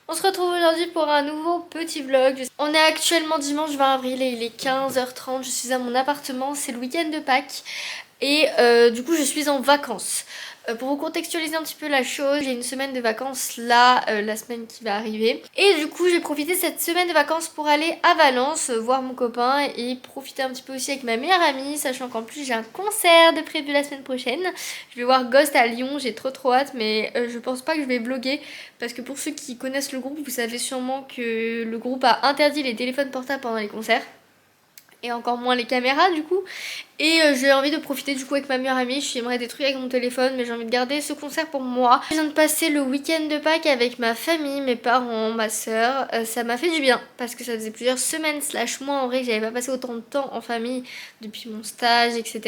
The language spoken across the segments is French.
On se retrouve aujourd'hui pour un nouveau petit vlog. On est actuellement dimanche 20 avril et il est 15h30. Je suis à mon appartement, c'est le week-end de Pâques. Et du coup je suis en vacances. Pour vous contextualiser un petit peu la chose, j'ai une semaine de vacances là, la semaine qui va arriver. Et du coup j'ai profité de cette semaine de vacances pour aller à Valence, voir mon copain et profiter un petit peu aussi avec ma meilleure amie, sachant qu'en plus j'ai un concert de prévu la semaine prochaine. Je vais voir Ghost à Lyon, j'ai trop hâte, mais je pense pas que je vais vlogger parce que pour ceux qui connaissent le groupe, vous savez sûrement que le groupe a interdit les téléphones portables pendant les concerts. Et encore moins les caméras du coup. Et j'ai envie de profiter du coup avec ma meilleure amie. J'aimerais des trucs avec mon téléphone, mais j'ai envie de garder ce concert pour moi. Je viens de passer le week-end de Pâques avec ma famille, mes parents, ma soeur. Ça m'a fait du bien parce que ça faisait plusieurs semaines slash mois en vrai que j'avais pas passé autant de temps en famille depuis mon stage, etc.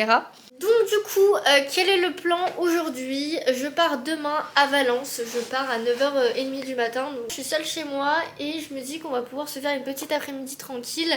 Donc du coup, quel est le plan aujourd'hui? Je pars demain à Valence, je pars à 9h30 du matin, donc je suis seule chez moi et je me dis qu'on va pouvoir se faire une petite après-midi tranquille.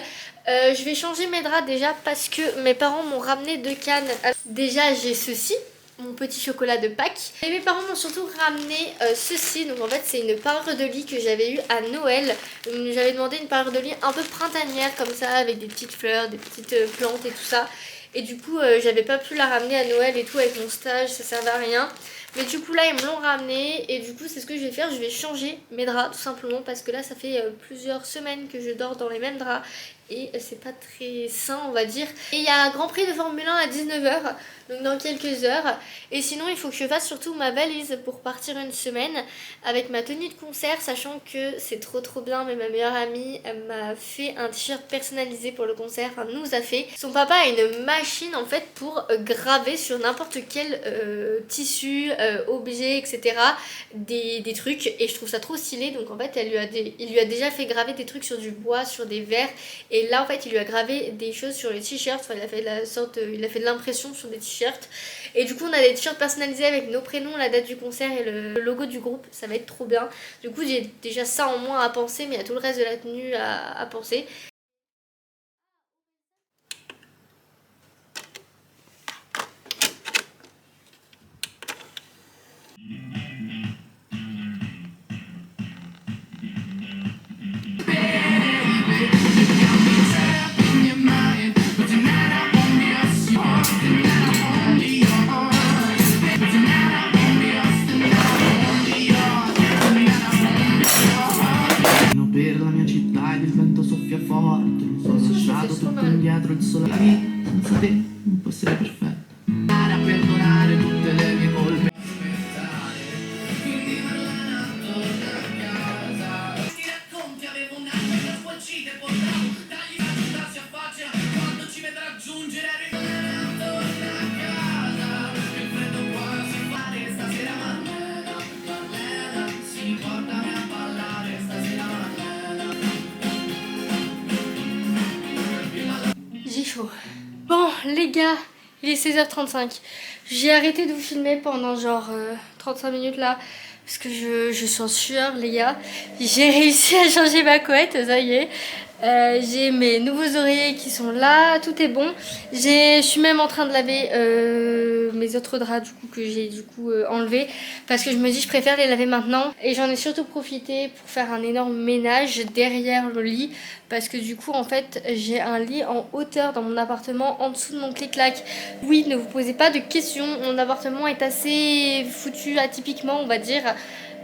Je vais changer mes draps déjà parce que mes parents m'ont ramené de Cannes. Alors, déjà j'ai ceci, mon petit chocolat de Pâques. Et mes parents m'ont surtout ramené ceci, donc en fait c'est une parure de lit que j'avais eue à Noël. J'avais demandé une parure de lit un peu printanière comme ça, avec des petites fleurs, des petites plantes et tout ça. Et du coup j'avais pas pu la ramener à Noël et tout avec mon stage, ça servait à rien. Mais du coup là ils me l'ont ramené et du coup c'est ce que je vais faire, je vais changer mes draps tout simplement parce que là ça fait plusieurs semaines que je dors dans les mêmes draps et c'est pas très sain on va dire. Et il y a un Grand Prix de Formule 1 à 19h, donc dans quelques heures. Et sinon il faut que je fasse surtout ma valise pour partir une semaine avec ma tenue de concert, sachant que c'est trop bien, mais ma meilleure amie m'a fait un t-shirt personnalisé pour le concert, enfin nous a fait. Son papa a une machine en fait pour graver sur n'importe quel tissu, objet, etc. Des trucs, et je trouve ça trop stylé. Donc en fait il lui a déjà fait graver des trucs sur du bois, sur des verres, et là en fait il lui a gravé des choses sur les t-shirts, enfin il a fait de l'impression sur des t-shirts. Et du coup on a des t-shirts personnalisés avec nos prénoms, la date du concert et le logo du groupe, ça va être trop bien. Du coup j'ai déjà ça en moins à penser, mais il y a tout le reste de la tenue à penser. Per la mia città il vento soffia forte, non so se sciado tutto indietro il sole. La vita senza te non può essere perfetta. A perdonare tutte le mie colpe. Quindi parlando da casa. Ti racconti avevo un anno che squancite portavo. Dagli faccia si affaccia quando ci vedrà giungere. Torna a casa. Il freddo qua si fa stasera Marlena. Si portami a ballare stasera Marlena. J'ai chaud. Bon les gars, il est 16h35. J'ai arrêté de vous filmer pendant genre 35 minutes là parce que je suis en sueur les gars. J'ai réussi à changer ma couette, ça y est. J'ai mes nouveaux oreillers qui sont là, tout est bon. Je suis même en train de laver mes autres draps du coup que j'ai du coup enlevés parce que je me dis je préfère les laver maintenant. Et j'en ai surtout profité pour faire un énorme ménage derrière le lit parce que du coup en fait j'ai un lit en hauteur dans mon appartement en dessous de mon clic-clac. Oui, ne vous posez pas de questions, mon appartement est assez foutu atypiquement on va dire.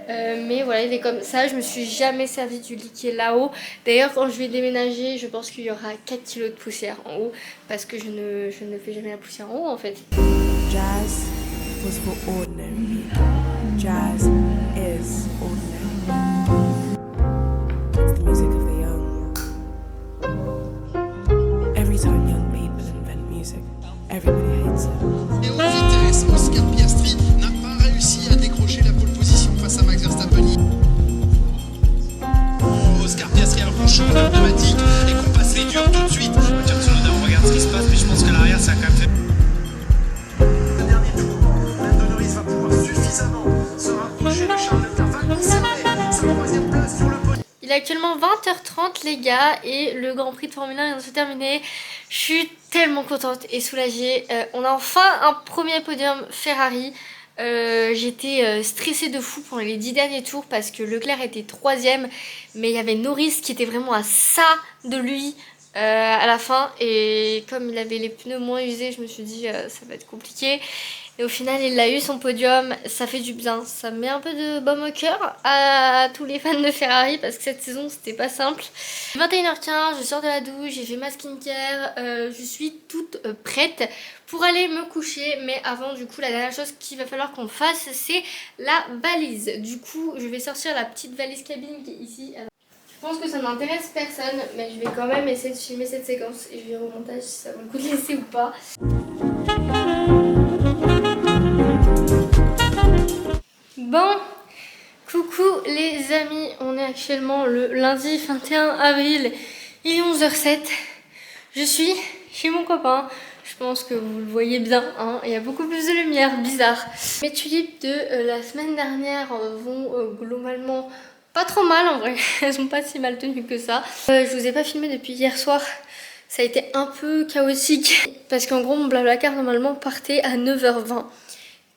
Mais voilà, il est comme ça. Je me suis jamais servi du lit qui est là-haut. D'ailleurs, quand je vais déménager, je pense qu'il y aura 4 kilos de poussière en haut parce que je ne fais jamais la poussière en haut en fait. Jazz was for ordinary people. Jazz is ordinary. It's the music of the young. Every time young people invent music, everybody hates it. Et aux vitesses, Oscar Piastri n'a pas réussi à décrocher la pole position face à Max Verstappen. Oscar Piastri alors qu'on change de pneumatique et qu'on passe les durs tout de suite. Voiture de Tsunoda, on regarde ce qui se passe, mais je pense qu'à l'arrière ça a quand même fait. Le dernier tour, Lando Norris va pouvoir suffisamment se rapprocher de Charles Leclerc, va conserver sa troisième place sur le podium. Il est actuellement 20h30 les gars et le Grand Prix de Formule 1 vient de se terminer. Je suis tellement contente et soulagée. On a enfin un premier podium Ferrari. J'étais stressée de fou pendant les 10 derniers tours parce que Leclerc était 3ème, mais il y avait Norris qui était vraiment à ça de lui à la fin, et comme il avait les pneus moins usés, je me suis dit ça va être compliqué. Et au final, il a eu son podium, ça fait du bien, ça me met un peu de baume au cœur à tous les fans de Ferrari parce que cette saison c'était pas simple. 21h15, je sors de la douche, j'ai fait ma skincare, je suis toute prête pour aller me coucher. Mais avant, du coup, la dernière chose qu'il va falloir qu'on fasse, c'est la valise. Du coup, je vais sortir la petite valise cabine qui est ici. Alors, je pense que ça n'intéresse personne, mais je vais quand même essayer de filmer cette séquence et je vais au montage si ça vaut le coup de laisser ou pas. Bon, coucou les amis, on est actuellement le lundi 21 avril, il est 11h07, je suis chez mon copain, je pense que vous le voyez bien, hein, il y a beaucoup plus de lumière, bizarre. Mes tulipes de la semaine dernière vont globalement pas trop mal en vrai, elles sont pas si mal tenues que ça. Je vous ai pas filmé depuis hier soir, ça a été un peu chaotique parce qu'en gros mon Blablacar normalement partait à 9h20.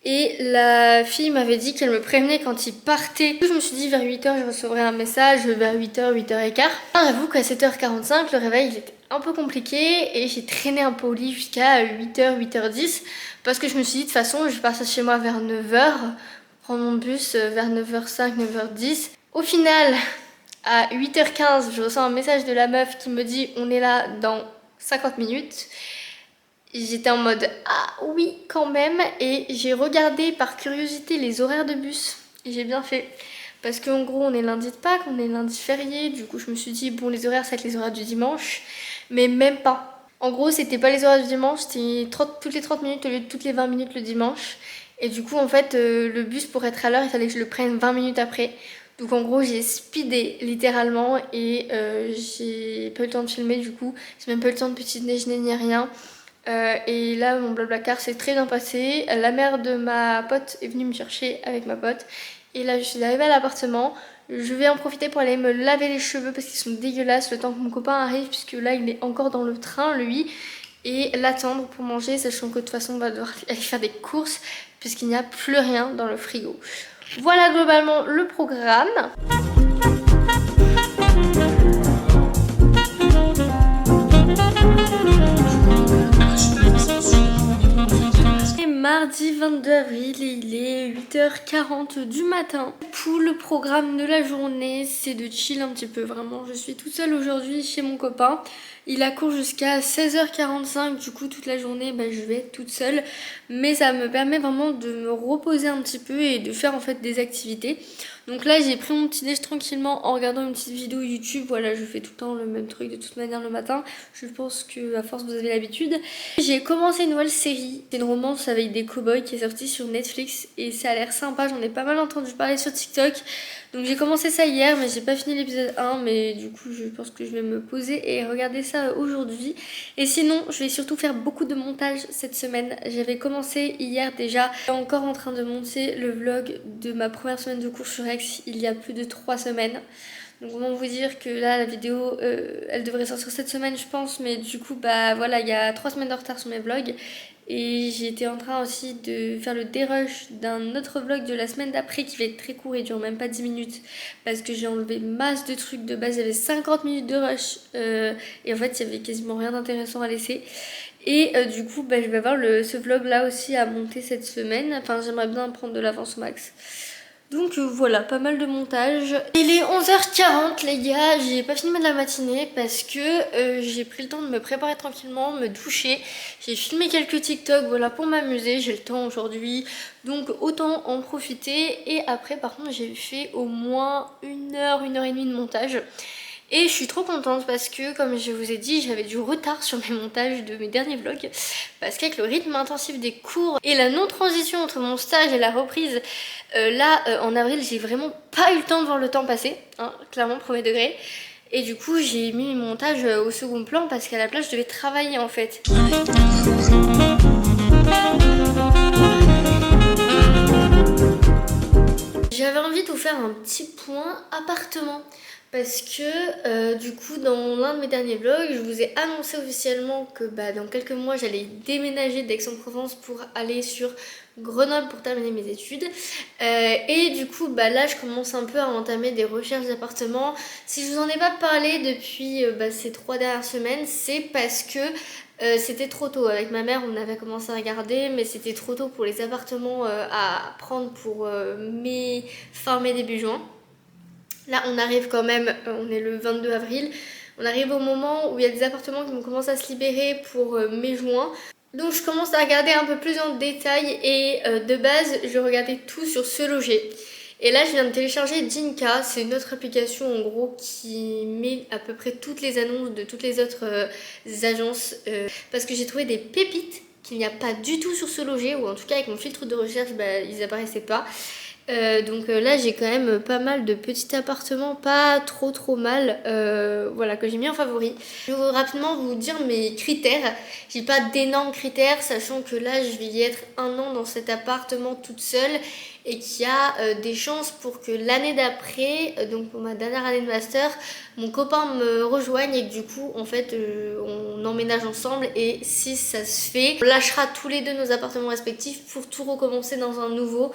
Et la fille m'avait dit qu'elle me prévenait quand il partait. Je me suis dit vers 8h je recevrai un message, vers 8h, 8h15. J'avoue qu'à 7h45 le réveil il était un peu compliqué et j'ai traîné un peu au lit jusqu'à 8h, 8h10 parce que je me suis dit de toute façon je vais partir chez moi vers 9h, prendre mon bus vers 9h05, 9h10. Au final, à 8h15 je reçois un message de la meuf qui me dit on est là dans 50 minutes. J'étais en mode ah oui quand même, et j'ai regardé par curiosité les horaires de bus et j'ai bien fait parce qu'en gros on est lundi de Pâques, on est lundi férié, du coup je me suis dit bon les horaires ça va être les horaires du dimanche, mais même pas. En gros c'était pas les horaires du dimanche, c'était toutes les 30 minutes au lieu de toutes les 20 minutes le dimanche, et du coup en fait le bus pour être à l'heure il fallait que je le prenne 20 minutes après. Donc en gros j'ai speedé littéralement et j'ai pas eu le temps de filmer, du coup j'ai même pas eu le temps de petit déjeuner ni rien. Et là mon Blablacar s'est très bien passé. La mère de ma pote est venue me chercher avec ma pote. Et là je suis arrivée à l'appartement. Je vais en profiter pour aller me laver les cheveux parce qu'ils sont dégueulasses le temps que mon copain arrive, puisque là il est encore dans le train lui. Et l'attendre pour manger, sachant que de toute façon on va devoir aller faire des courses puisqu'il n'y a plus rien dans le frigo. Voilà globalement le programme. Mardi 22 avril et il est 8h40 du matin. Pour le programme de la journée, c'est de chill un petit peu, vraiment. Je suis toute seule aujourd'hui chez mon copain. Il a cours jusqu'à 16h45, du coup toute la journée je vais être toute seule. Mais ça me permet vraiment de me reposer un petit peu et de faire en fait des activités. Donc là j'ai pris mon petit déj tranquillement en regardant une petite vidéo YouTube. Voilà, je fais tout le temps le même truc de toute manière le matin. Je pense que à force vous avez l'habitude. J'ai commencé une nouvelle série, c'est une romance avec des cow-boys qui est sortie sur Netflix et ça a l'air sympa, j'en ai pas mal entendu parler sur TikTok. Donc j'ai commencé ça hier mais j'ai pas fini l'épisode 1, mais du coup je pense que je vais me poser et regarder ça aujourd'hui. Et sinon je vais surtout faire beaucoup de montage cette semaine. J'avais commencé hier déjà, je suis encore en train de monter le vlog de ma première semaine de cours sur Aix il y a plus de 3 semaines. Donc comment vous dire que là la vidéo elle devrait sortir cette semaine je pense, mais du coup voilà, il y a 3 semaines de retard sur mes vlogs. Et j'étais en train aussi de faire le dérush d'un autre vlog de la semaine d'après qui va être très court et dure même pas 10 minutes parce que j'ai enlevé masse de trucs. De base il y avait 50 minutes de rush et en fait il y avait quasiment rien d'intéressant à laisser. Et du coup je vais avoir ce vlog là aussi à monter cette semaine. Enfin j'aimerais bien prendre de l'avance au max. Donc voilà, pas mal de montage. Il est 11h40 les gars, j'ai pas fini de la matinée parce que j'ai pris le temps de me préparer tranquillement, me doucher. J'ai filmé quelques TikTok, voilà, pour m'amuser, j'ai le temps aujourd'hui. Donc autant en profiter. Et après par contre j'ai fait au moins 1h, 1h30 de montage. Et je suis trop contente parce que comme je vous ai dit j'avais du retard sur mes montages de mes derniers vlogs parce qu'avec le rythme intensif des cours et la non-transition entre mon stage et la reprise, en avril j'ai vraiment pas eu le temps de voir le temps passer, hein, clairement premier degré. Et du coup j'ai mis mon montage au second plan parce qu'à la place je devais travailler en fait. J'avais envie de vous faire un petit point appartement Parce que du coup dans l'un de mes derniers vlogs je vous ai annoncé officiellement que dans quelques mois j'allais déménager d'Aix-en-Provence pour aller sur Grenoble pour terminer mes études et du coup là je commence un peu à entamer des recherches d'appartements. Si je vous en ai pas parlé depuis ces 3 dernières semaines, c'est parce que c'était trop tôt. Avec ma mère on avait commencé à regarder mais c'était trop tôt pour les appartements à prendre pour fin mai début juin. Là, on arrive quand même, on est le 22 avril, on arrive au moment où il y a des appartements qui vont commencer à se libérer pour mai-juin. Donc je commence à regarder un peu plus en détail et de base, je regardais tout sur Se Loger. Et là, je viens de télécharger Jinka, c'est une autre application en gros qui met à peu près toutes les annonces de toutes les autres agences parce que j'ai trouvé des pépites qu'il n'y a pas du tout sur Se Loger, ou en tout cas avec mon filtre de recherche, ils apparaissaient pas. Donc là j'ai quand même pas mal de petits appartements, pas trop mal, voilà, que j'ai mis en favori. Je vais rapidement vous dire mes critères. J'ai pas d'énormes critères, sachant que là je vais y être 1 an dans cet appartement toute seule et qu'il y a des chances pour que l'année d'après, donc pour ma dernière année de master, mon copain me rejoigne et que du coup en fait on emménage ensemble, et si ça se fait, on lâchera tous les deux nos appartements respectifs pour tout recommencer dans un nouveau.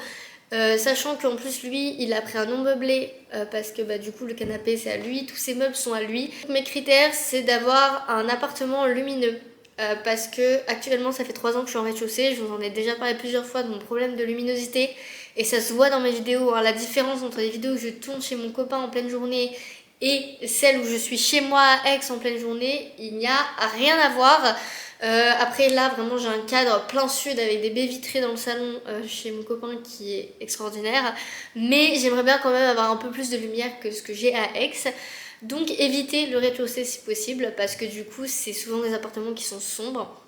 Sachant qu'en plus lui il a pris un non meublé parce que du coup le canapé c'est à lui, tous ses meubles sont à lui. Mes critères c'est d'avoir un appartement lumineux parce que actuellement ça fait 3 ans que je suis en rez-de-chaussée, je vous en ai déjà parlé plusieurs fois de mon problème de luminosité et ça se voit dans mes vidéos, hein, la différence entre les vidéos que je tourne chez mon copain en pleine journée et celles où je suis chez moi à Aix en pleine journée, il n'y a rien à voir. Après là vraiment j'ai un cadre plein sud avec des baies vitrées dans le salon chez mon copain qui est extraordinaire, mais j'aimerais bien quand même avoir un peu plus de lumière que ce que j'ai à Aix, donc éviter le rez-de-chaussée si possible parce que du coup c'est souvent des appartements qui sont sombres.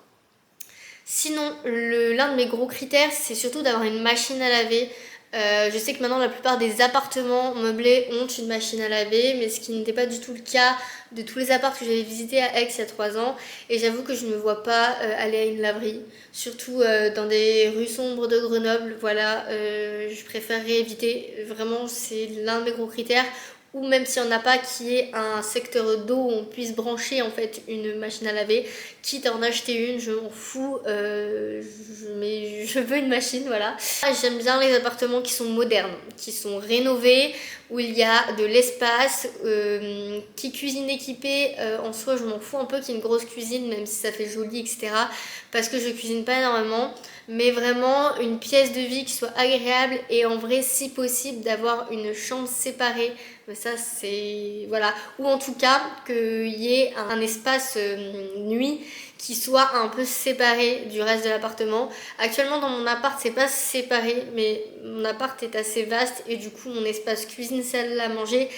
Sinon l'un de mes gros critères c'est surtout d'avoir une machine à laver. Je sais que maintenant la plupart des appartements meublés ont une machine à laver, mais ce qui n'était pas du tout le cas de tous les apparts que j'avais visités à Aix il y a 3 ans, et j'avoue que je ne me vois pas aller à une laverie, surtout dans des rues sombres de Grenoble. Voilà, je préférerais éviter, vraiment c'est l'un de mes gros critères, ou même s'il n'y en a pas, qu'il y ait un secteur d'eau où on puisse brancher en fait une machine à laver, quitte à en acheter une, je m'en fous, mais je veux une machine, voilà. J'aime bien les appartements qui sont modernes, qui sont rénovés, où il y a de l'espace, qui cuisine équipée, en soi je m'en fous un peu qu'il y ait une grosse cuisine, même si ça fait joli, etc. Parce que je cuisine pas énormément, mais vraiment une pièce de vie qui soit agréable, et en vrai si possible d'avoir une chambre séparée. Mais ça c'est voilà, ou en tout cas qu'il y ait un espace nuit qui soit un peu séparé du reste de l'appartement. Actuellement dans mon appart c'est pas séparé, mais mon appart est assez vaste et du coup mon espace cuisine, salle à manger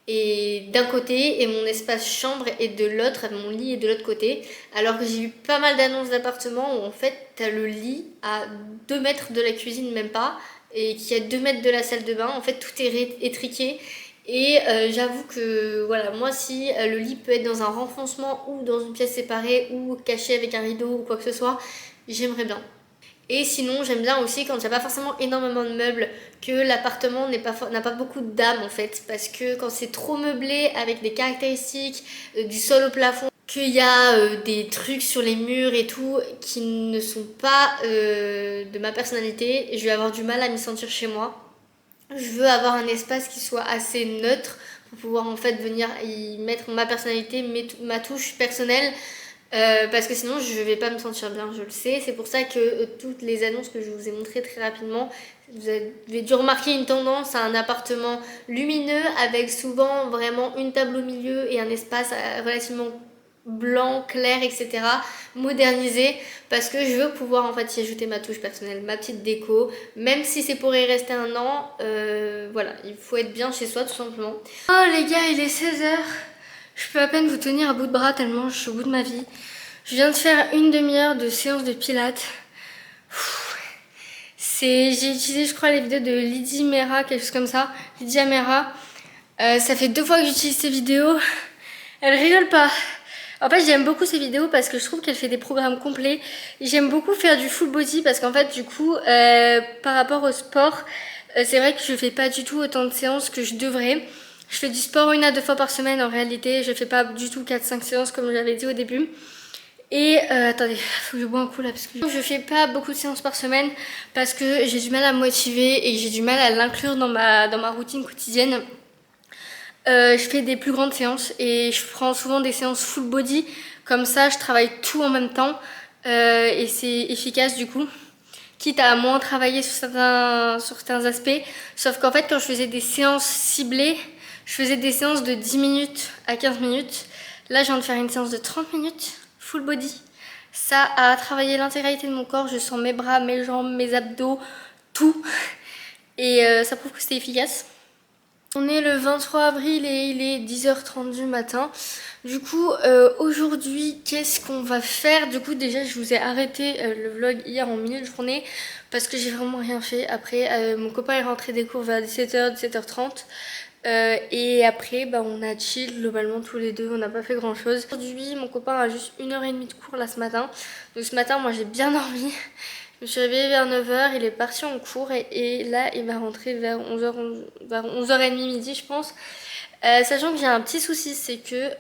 est d'un côté et mon espace chambre est de l'autre, mon lit est de l'autre côté. Alors que j'ai eu pas mal d'annonces d'appartements où en fait t'as le lit à 2 mètres de la cuisine, même pas, et qui est à 2 mètres de la salle de bain. En fait tout est étriqué. Et j'avoue que voilà, moi si le lit peut être dans un renfoncement ou dans une pièce séparée ou caché avec un rideau ou quoi que ce soit, j'aimerais bien. Et sinon j'aime bien aussi quand il n'y a pas forcément énormément de meubles, que l'appartement n'a pas beaucoup d'âme en fait, parce que quand c'est trop meublé avec des caractéristiques du sol au plafond, qu'il y a des trucs sur les murs et tout qui ne sont pas de ma personnalité, je vais avoir du mal à m'y sentir chez moi. Je veux avoir un espace qui soit assez neutre pour pouvoir en fait venir y mettre ma personnalité, ma touche personnelle, parce que sinon je vais pas me sentir bien, je le sais. C'est pour ça que toutes les annonces que je vous ai montrées très rapidement, vous avez dû remarquer une tendance à un appartement lumineux avec souvent vraiment une table au milieu et un espace relativement blanc, clair, etc. modernisé, parce que je veux pouvoir en fait y ajouter ma touche personnelle, ma petite déco, même si c'est pour y rester 1 an, voilà, il faut être bien chez soi tout simplement. Oh les gars, il est 16h, je peux à peine vous tenir à bout de bras tellement je suis au bout de ma vie. Je viens de faire une demi-heure de séance de pilates. J'ai utilisé je crois les vidéos de Lydie Mera, quelque chose comme ça, Lydia Mera. Ça fait 2 fois que j'utilise ces vidéos, elle rigole pas. En fait j'aime beaucoup ces vidéos parce que je trouve qu'elle fait des programmes complets. J'aime beaucoup faire du full body parce qu'en fait du coup par rapport au sport, c'est vrai que je fais pas du tout autant de séances que je devrais. Je fais du sport 1 à 2 fois par semaine en réalité, je fais pas du tout 4-5 séances comme j'avais dit au début. Et attendez, faut que je bois un coup là parce que je fais pas beaucoup de séances par semaine parce que j'ai du mal à me motiver et j'ai du mal à l'inclure dans ma routine quotidienne. Je fais des plus grandes séances et je prends souvent des séances full body, comme ça je travaille tout en même temps et c'est efficace du coup, quitte à moins travailler sur certains aspects, sauf qu'en fait quand je faisais des séances ciblées, je faisais des séances de 10 minutes à 15 minutes, là je viens de faire une séance de 30 minutes, full body, ça a travaillé l'intégralité de mon corps, je sens mes bras, mes jambes, mes abdos, tout, et ça prouve que c'était efficace. On est le 23 avril et il est 10h30 du matin. Du coup, aujourd'hui, qu'est-ce qu'on va faire? Du coup, déjà, je vous ai arrêté le vlog hier en milieu de journée parce que j'ai vraiment rien fait. Après, mon copain est rentré des cours vers 17h, 17h30. Et après, bah, on a chill globalement tous les deux, on n'a pas fait grand chose. Aujourd'hui, mon copain a juste 1h30 de cours là ce matin. Donc ce matin, moi j'ai bien dormi. Je me suis réveillée vers 9h, il est parti en cours et là il va rentrer vers 11h30 midi je pense. Sachant que j'ai un petit souci, c'est que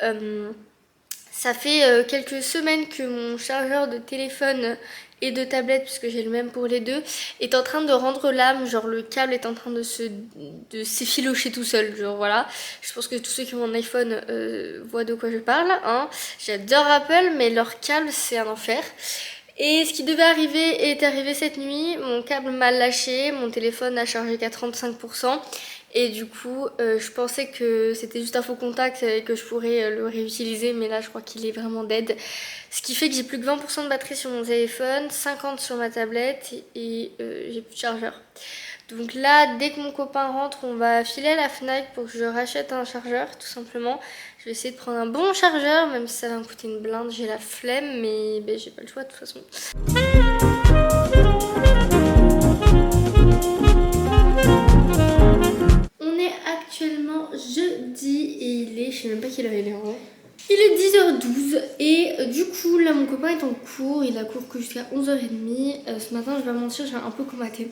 ça fait quelques semaines que mon chargeur de téléphone et de tablette, puisque j'ai le même pour les deux, est en train de rendre l'âme, genre le câble est en train de s'effilocher tout seul, genre voilà. Je pense que tous ceux qui ont un iPhone voient de quoi je parle, hein. J'adore Apple, mais leur câble c'est un enfer. Et ce qui devait arriver est arrivé cette nuit, mon câble m'a lâché, mon téléphone a chargé qu'à 35%. Et du coup, je pensais que c'était juste un faux contact et que je pourrais le réutiliser, mais là je crois qu'il est vraiment dead. Ce qui fait que j'ai plus que 20% de batterie sur mon téléphone, 50% sur ma tablette et j'ai plus de chargeur. Donc là, dès que mon copain rentre, on va filer à la Fnac pour que je rachète un chargeur, tout simplement. Je vais essayer de prendre un bon chargeur, même si ça va me coûter une blinde, j'ai la flemme, mais ben, j'ai pas le choix de toute façon. On est actuellement jeudi et il est, je sais même pas quelle heure il est en vrai. Il est 10h12 et du coup là mon copain est en cours, il a cours que jusqu'à 11h30. Ce matin je vais mentir, j'ai un peu comaté.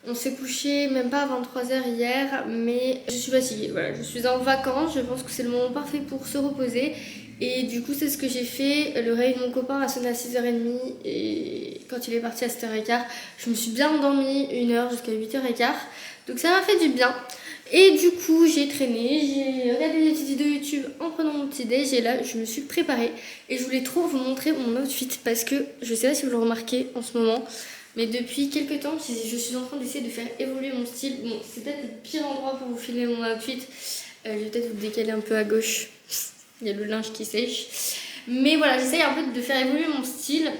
On s'est couché même pas à 23h hier, mais je suis fatiguée, voilà, je suis en vacances, je pense que c'est le moment parfait pour se reposer. Et du coup c'est ce que j'ai fait, le réveil de mon copain a sonné à 6h30 et quand il est parti à 7h15, je me suis bien endormie 1h jusqu'à 8h15, donc ça m'a fait du bien. Et du coup j'ai traîné, j'ai regardé des petites vidéos YouTube en prenant mon petit déj et là je me suis préparée. Et je voulais trop vous montrer mon outfit parce que je sais pas si vous le remarquez en ce moment, mais depuis quelques temps je suis en train d'essayer de faire évoluer mon style. Bon, c'est peut-être le pire endroit pour vous filer mon outfit, je vais peut-être vous décaler un peu à gauche, il y a le linge qui sèche. Mais voilà, j'essaye un peu de faire évoluer mon style,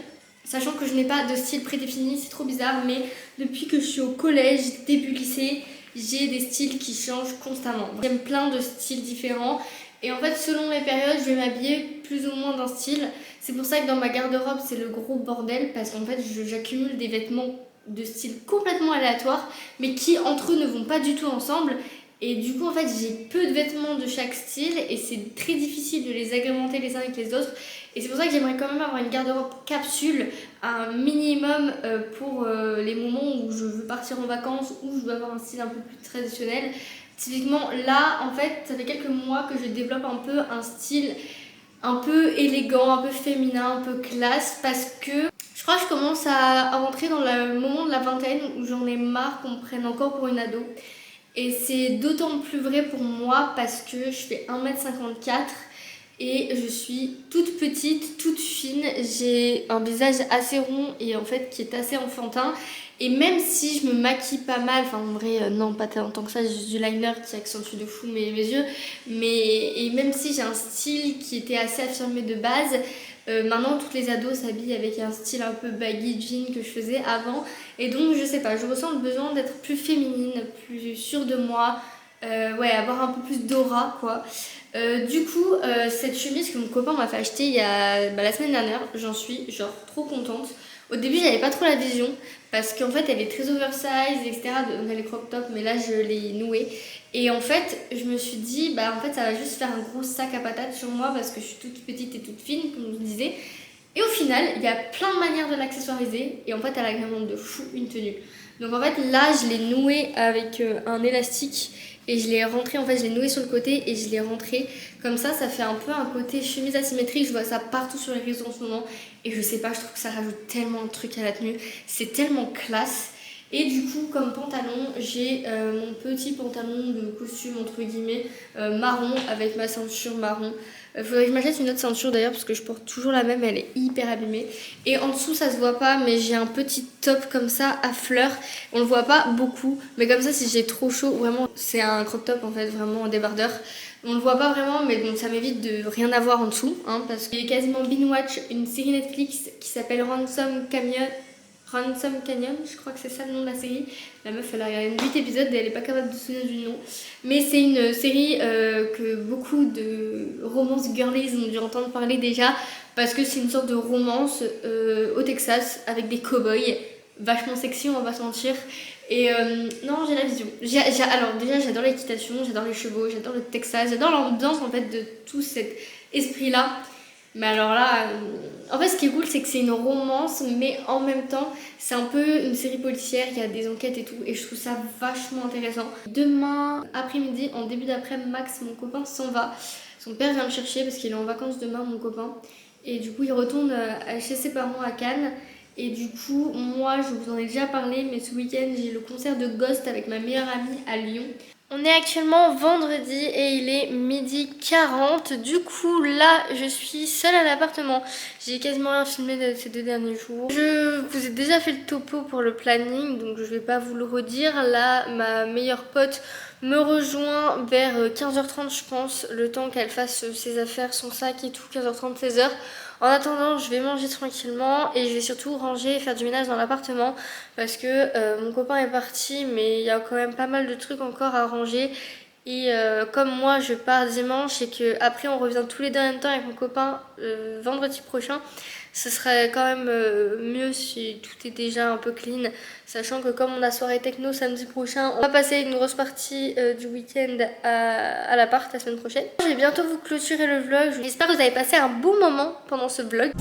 sachant que je n'ai pas de style prédéfini, c'est trop bizarre, mais depuis que je suis au collège, début lycée, j'ai des styles qui changent constamment. J'aime plein de styles différents et en fait selon les périodes je vais m'habiller plus ou moins d'un style. C'est pour ça que dans ma garde-robe c'est le gros bordel parce qu'en fait j'accumule des vêtements de style complètement aléatoire mais qui entre eux ne vont pas du tout ensemble. Et du coup en fait j'ai peu de vêtements de chaque style et c'est très difficile de les agrémenter les uns avec les autres. Et c'est pour ça que j'aimerais quand même avoir une garde-robe capsule, un minimum pour les moments où je veux partir en vacances ou je veux avoir un style un peu plus traditionnel. Typiquement là en fait ça fait quelques mois que je développe un peu un style un peu élégant, un peu féminin, un peu classe parce que je crois que je commence à rentrer dans le moment de la vingtaine où j'en ai marre qu'on me prenne encore pour une ado. Et c'est d'autant plus vrai pour moi parce que je fais 1m54 et je suis toute petite, toute fine. J'ai un visage assez rond et en fait qui est assez enfantin. Et même si je me maquille pas mal, enfin en vrai non pas tant que ça, j'ai juste du liner qui accentue de fou mes yeux. Et même si j'ai un style qui était assez affirmé de base, maintenant toutes les ados s'habillent avec un style un peu baggy jean que je faisais avant. Et donc je sais pas, je ressens le besoin d'être plus féminine, plus sûre de moi, ouais, avoir un peu plus d'aura quoi. Du coup cette chemise que mon copain m'a fait acheter il y a la semaine dernière, j'en suis genre trop contente. Au début j'avais pas trop la vision parce qu'en fait elle est très oversize etc, on a les crop tops mais là je l'ai nouée. Et en fait je me suis dit bah en fait ça va juste faire un gros sac à patates sur moi parce que je suis toute petite et toute fine comme je disais. Et au final il y a plein de manières de l'accessoiriser et en fait elle agrémente de fou une tenue. Donc en fait là je l'ai nouée avec un élastique et je l'ai rentré, en fait je l'ai noué sur le côté et je l'ai rentré comme ça fait un peu un côté chemise asymétrique. Je vois ça partout sur les réseaux en ce moment et je sais pas, je trouve que ça rajoute tellement de trucs à la tenue, c'est tellement classe. Et du coup comme pantalon j'ai mon petit pantalon de costume entre guillemets marron avec ma ceinture marron. Faudrait que je m'achète une autre ceinture d'ailleurs parce que je porte toujours la même, elle est hyper abîmée. Et en dessous ça se voit pas mais j'ai un petit top comme ça à fleurs. On le voit pas beaucoup mais comme ça si j'ai trop chaud, vraiment c'est un crop top en fait, vraiment un débardeur. On le voit pas vraiment mais bon ça m'évite de rien avoir en dessous hein, parce qu'il y a quasiment binge watch une série Netflix qui s'appelle Ransom Canyon, je crois que c'est ça le nom de la série. La meuf elle a regardé 8 épisodes et elle est pas capable de se souvenir du nom. Mais c'est une série que beaucoup de romances girlies ont dû entendre parler déjà. Parce que c'est une sorte de romance au Texas avec des cow-boys. Vachement sexy, on va pas se mentir. Et non, j'ai la vision. Alors déjà j'adore l'équitation, j'adore les chevaux, j'adore le Texas, j'adore l'ambiance en fait de tout cet esprit là. Mais alors là, en fait ce qui est cool c'est que c'est une romance mais en même temps c'est un peu une série policière, il y a des enquêtes et tout et je trouve ça vachement intéressant. Demain après-midi, en début d'après-midi, Max, mon copain, s'en va. Son père vient me chercher parce qu'il est en vacances demain, mon copain. Et du coup il retourne chez ses parents à Cannes. Et du coup moi je vous en ai déjà parlé mais ce week-end j'ai le concert de Ghost avec ma meilleure amie à Lyon. On est actuellement vendredi et il est 12h40. Du coup là je suis seule à l'appartement. J'ai quasiment rien filmé de ces 2 derniers jours. Je vous ai déjà fait le topo pour le planning donc je vais pas vous le redire. Là ma meilleure pote me rejoint vers 15h30 je pense. Le temps qu'elle fasse ses affaires, son sac et tout, 15h30, 16h. En attendant, je vais manger tranquillement et je vais surtout ranger et faire du ménage dans l'appartement parce que mon copain est parti mais il y a quand même pas mal de trucs encore à ranger. Et comme moi je pars dimanche et que après on revient tous les deux en même temps avec mon copain vendredi prochain, ce serait quand même mieux si tout est déjà un peu clean, sachant que comme on a soirée techno samedi prochain, on va passer une grosse partie du week-end à l'appart la semaine prochaine. Je vais bientôt vous clôturer le vlog, j'espère que vous avez passé un bon moment pendant ce vlog.